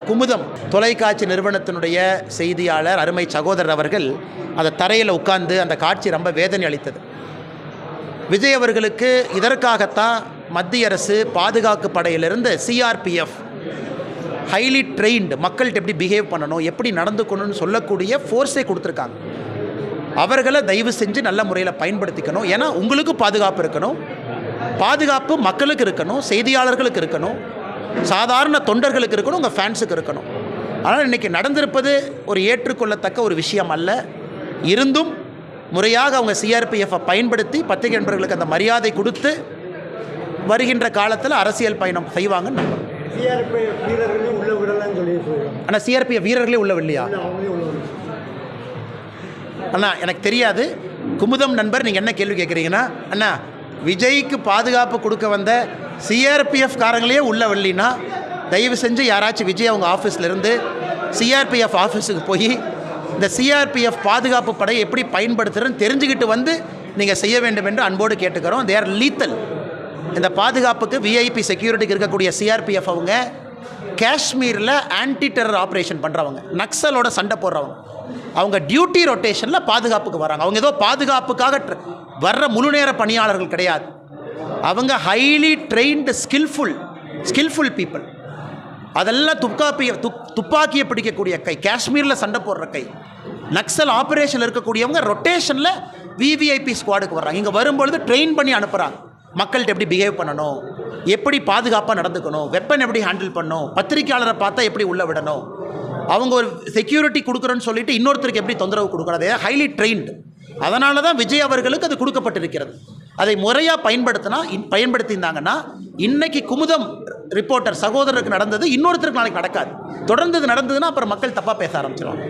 குமுதம் தொலைக்காட்சி நிறுவனத்தினுடைய செய்தியாளர் அருமை சகோதரர் அவர்கள் அந்த தரையில் உட்கார்ந்து அந்த காட்சி ரொம்ப வேதனை அளித்தது. விஜய் அவர்களுக்கு இதற்காகத்தான் மத்திய அரசு பாதுகாப்பு படையிலிருந்து சிஆர்பிஎஃப் ஹைலி ட்ரெயின்டு மக்கள்கிட்ட எப்படி பிஹேவ் பண்ணணும், எப்படி நடந்துக்கணும்னு சொல்லக்கூடிய ஃபோர்ஸே கொடுத்துருக்காங்க. அவர்களை தயவு செஞ்சு நல்ல முறையில் பயன்படுத்திக்கணும். ஏன்னா உங்களுக்கு பாதுகாப்பு இருக்கணும், பாதுகாப்பு மக்களுக்கு இருக்கணும், செய்தியாளர்களுக்கு இருக்கணும், சாதாரண தொண்டர்களுக்கு இருக்கணும், உங்கள் ஃபேன்ஸுக்கு இருக்கணும். ஆனால் இன்றைக்கி நடந்திருப்பது ஒரு ஏற்றுக்கொள்ளத்தக்க ஒரு விஷயம் அல்ல. இருந்தும் முறையாக அவங்க சிஆர்பிஎஃப்பை பயன்படுத்தி பத்திரிகை நண்பர்களுக்கு அந்த மரியாதை கொடுத்து வருகின்ற காலத்தில் அரசியல் பயணம் செய்வாங்கன்னு நம்புறோம். ஆனால் சிஆர்பிஎஃப் வீரர்களே உள்ள இல்லையா அண்ணா? எனக்கு தெரியாது. குமுதம் நண்பர், நீங்கள் என்ன கேள்வி கேட்குறீங்கன்னா, அண்ணா விஜய்க்கு பாதுகாப்பு கொடுக்க வந்த சிஆர்பிஎஃப் காரங்களே உள்ள வரலினா தயவு செஞ்சு யாராச்சும் விஜய் அவங்க ஆஃபீஸ்லேருந்து சிஆர்பிஎஃப் ஆஃபீஸுக்கு போய் இந்த சிஆர்பிஎஃப் பாதுகாப்பு படையை எப்படி பயன்படுத்துகிறேன்னு தெரிஞ்சுக்கிட்டு வந்து நீங்கள் செய்ய வேண்டும் என்று அன்போடு கேட்டுக்கிறோம். They are lethal. இந்த பாதுகாப்புக்கு விஐபி செக்யூரிட்டிக்கு இருக்கக்கூடிய சிஆர்பிஎஃப் அவங்க காஷ்மீரில் ஆன்டி டெரர் ஆப்ரேஷன் பண்ணுறவங்க, நக்சலோட சண்டை போடுறவங்க. அவங்க டியூட்டி ரொட்டேஷனில் பாதுகாப்புக்கு வராங்க. அவங்க ஏதோ பாதுகாப்புக்காக வர்ற முழு நேர பணியாளர்கள் கிடையாது. அவங்க ஹைலி ட்ரெயின்டு ஸ்கில்ஃபுல் பீப்புள். அதெல்லாம் துப்பாக்கியை பிடிக்கக்கூடிய கை, காஷ்மீரில் சண்டை போடுற கை, நக்சல் ஆப்ரேஷனில் இருக்கக்கூடியவங்க ரொட்டேஷனில் விவிஐபி ஸ்குவாடுக்கு வர்றாங்க. இங்கே வரும்பொழுது ட்ரெயின் பண்ணி அனுப்புகிறாங்க. மக்கள்கிட்ட எப்படி பிஹேவ் பண்ணணும், எப்படி பாதுகாப்பாக நடந்துக்கணும், வெப்பன் எப்படி ஹேண்டில் பண்ணணும், பத்திரிக்கையாளரை பார்த்தா எப்படி உள்ளே விடணும், அவங்க ஒரு செக்யூரிட்டி கொடுக்குறோன்னு சொல்லிட்டு இன்னொருத்தருக்கு எப்படி தொந்தரவு கொடுக்குறது, ஹைலி ட்ரெயின்டு. அதனால தான் விஜய் அவர்களுக்கு அது கொடுக்கப்பட்டிருக்கிறது. அதை முறையாக பயன்படுத்தியிருந்தாங்கன்னா இன்றைக்கி குமுதம் ரிப்போர்ட்டர் சகோதரருக்கு நடந்தது இன்னொருத்தருக்கு நாளைக்கு நடக்காது. தொடர்ந்து இது நடந்ததுன்னா அப்புறம் மக்கள் தப்பாக பேச ஆரம்பிச்சிடுவாங்க.